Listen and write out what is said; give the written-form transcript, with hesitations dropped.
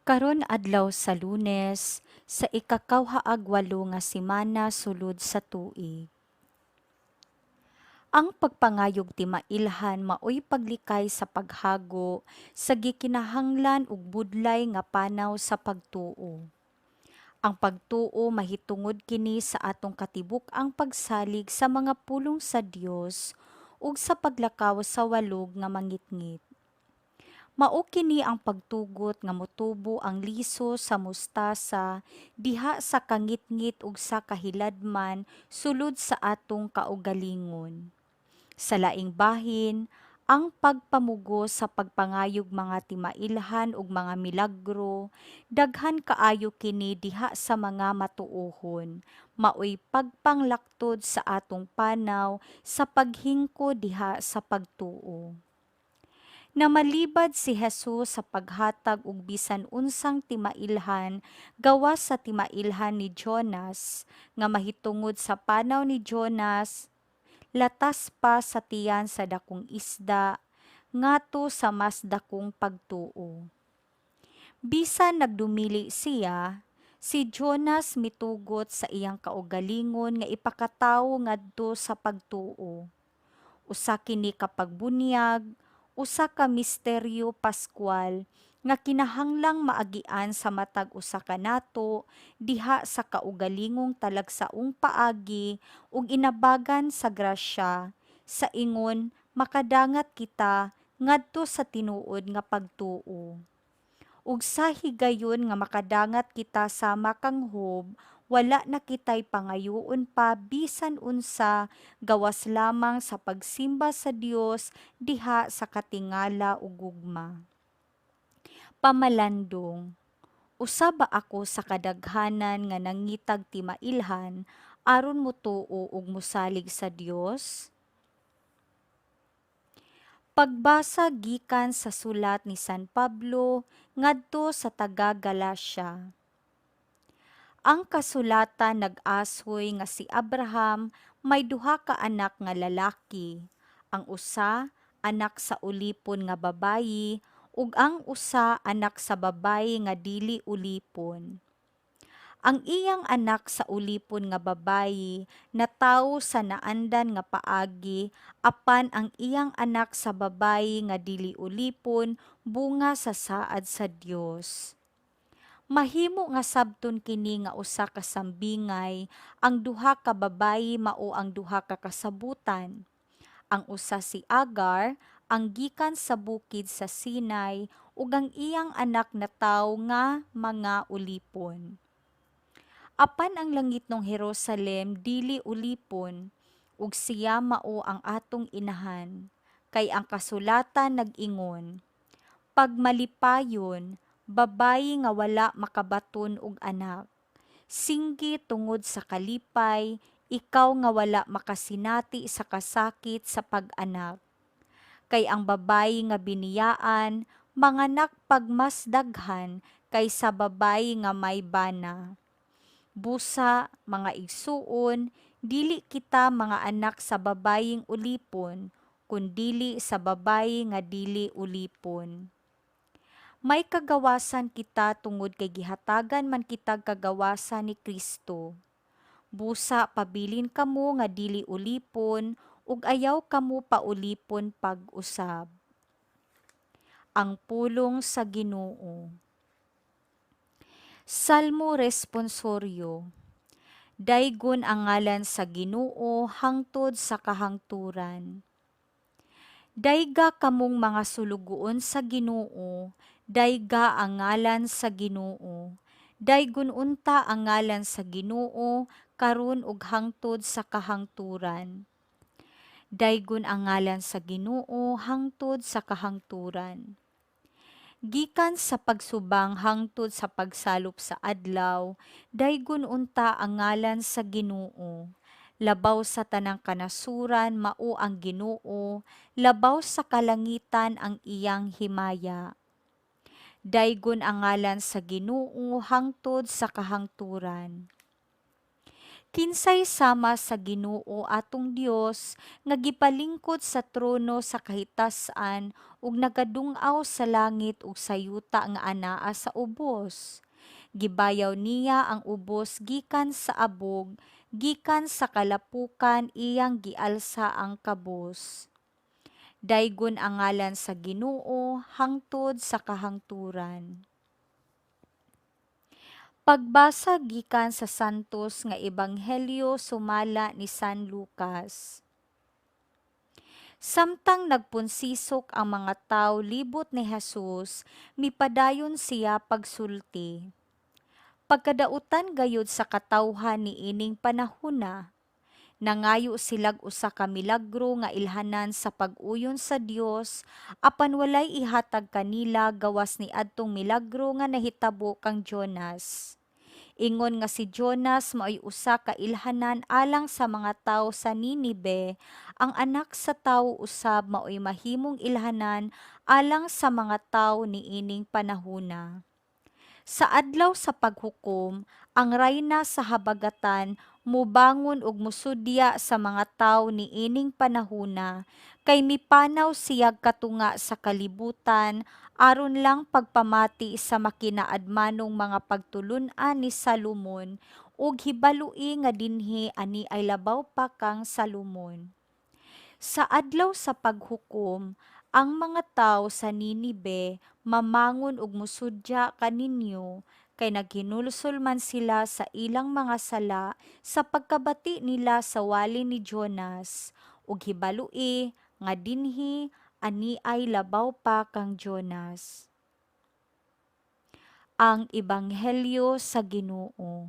Karon adlaw sa Lunes, sa ikakawhaag-walo nga semana sulod sa tuig. Ang pagpangayog ti mailhan maoy paglikay sa paghago sa gikinahanglan ug budlay nga panaw sa pagtuo. Ang pagtuo mahitungod kini sa atong katibuk-ang pagsalig sa mga pulong sa Dios ug sa paglakaw sa walog nga mangitngit. Mao kini ang pagtugot nga motubo ang liso sa mustasa diha sa kangitngit ug sa kahiladman sulod sa atong kaugalingon. Sa laing bahin, ang pagpamugo sa pagpangayog mga timailhan ug mga milagro, daghan kaayo kini diha sa mga matuohon. Maoy pagpanglaktod sa atong panaw sa paghingko diha sa pagtuo na malibad si Jesus sa paghatag og bisan unsang timailhan gawas sa timailhan ni Jonas nga mahitungod sa panaw ni Jonas latas pa sa tiyan sa dakong isda ngadto sa mas dakong pagtuo. Bisan nagdumili siya, si Jonas mitugot sa iyang kaugalingon nga ipakatawo ngadto sa pagtuo. Usa kini ka pagbunyag, usa ka misteryo paskwal nga kinahanglang maagian sa matag usa ka nato diha sa kaugalingong talagsaong paagi ug inabagan sa grasya sa ingon makadangat kita ngadto sa tinuod nga pagtuo. Ug sa higayon nga makadangat kita sa makanghob, wala na kitay pangayoon pa bisan unsa gawas lamang sa pagsimba sa Dios diha sa katingala ug gugma. Pamalandong, usa ba ako sa kadaghanan nga nangitag ti mailhan aron motuo ug mosalig sa Dios? Pagbasa gikan sa sulat ni San Pablo ngadto sa taga-Galacia. Ang kasulatan nag-asoy nga si Abraham may duha ka anak nga lalaki. Ang usa anak sa ulipon nga babayi ug ang usa anak sa babayi nga dili ulipon. Ang iyang anak sa ulipon nga babayi natawo sa naandan nga paagi apan ang iyang anak sa babayi nga dili ulipon bunga sa saad sa Dios. Mahimo nga sabton kini nga usa ka sambingay, ang duha ka babayi mao ang duha ka kasabutan. Ang usa si Agar, ang gikan sa bukid sa Sinai, ug ang iyang anak na tawo nga mga ulipon. Apan ang langit ng Jerusalem dili ulipon, ug siya mao ang atong inahan. Kay ang kasulatan nag-ingon, pagmalipayon, babayi nga wala makabaton og anak. Singgi tungod sa kalipay, ikaw nga wala makasinati sa kasakit sa pag-anak. Kay ang babayi nga biniyaan, manganak pagmas daghan kaysa babayi nga may bana. Busa, mga igsuon, dili kita mga anak sa babaying ulipon, kundili sa babayi nga dili ulipon. May kagawasan kita tungod kay gihatagan man kitag kagawasan ni Kristo. Busa pabilin kamo nga dili ulipon ug ayaw kamo paulipon pag-usab. Ang pulong sa Ginoo. Salmo responsoryo. Daygon ang ngalan sa Ginoo hangtod sa kahangturan. Dayga kamong mga sulugoon sa Ginoo, dayga ang ngalan sa Ginoo. Daygon unta ang ngalan sa Ginoo karon ug hangtod sa kahangturan. Daygon ang ngalan sa Ginoo hangtod sa kahangturan. Gikan sa pagsubang hangtod sa pagsalop sa adlaw, daygon unta ang ngalan sa Ginoo. Labaw sa tanang kanasuran mao ang Ginoo, labaw sa kalangitan ang iyang himaya. Daygon ang ngalan sa Ginoo hangtod sa kahangturan. Kinsay sama sa Ginoo atong Dios nga gipalingkod sa trono sa kahitas-an ug nagadung-aw sa langit ug sa yuta nga anaa sa ubos. Gibayaw niya ang ubos gikan sa abog, gikan sa kalapukan iyang gialsa ang kabus. Daygon ang ngalan sa Ginoo hangtod sa kahangturan. Pagbasa gikan sa Santos nga Ebanghelyo sumala ni San Lucas. Samtang nagpunsisok ang mga tao libot ni Jesus, mipadayon siya pagsulti. Pagkadautan gayud sa katawhan ni ining panahona, nangayo silag usa ka milagro nga ilhanan sa pag-uyon sa Dios, apan walay ihatag kanila gawas ni adtong milagro nga nahitabo kang Jonas. Ingon nga si Jonas maoy usa ka ilhanan alang sa mga tawo sa Ninibe, ang anak sa tawo usab maoy mahimong ilhanan alang sa mga tawo niining panahona. Sa adlaw sa paghukom, ang rayna sa habagatan mubangon og musudya sa mga tawo niining panahona, kay mipanaw siyag katunga sa kalibutan aron lang pagpamati sa makinaadmanong mga pagtulun-an ni Salomon ug hibalui nga dinhi ani ay labaw pa kang Salomon. Sa adlaw sa paghukom, ang mga tawo sa Ninibe mamangon og musudya kaninyo kay naghinulsol man sila sa ilang mga sala sa pagkabati nila sa wali ni Jonas ug hibalui nga dinhi ani ay labaw pa kang Jonas. Ang Ebanghelyo sa Ginoo.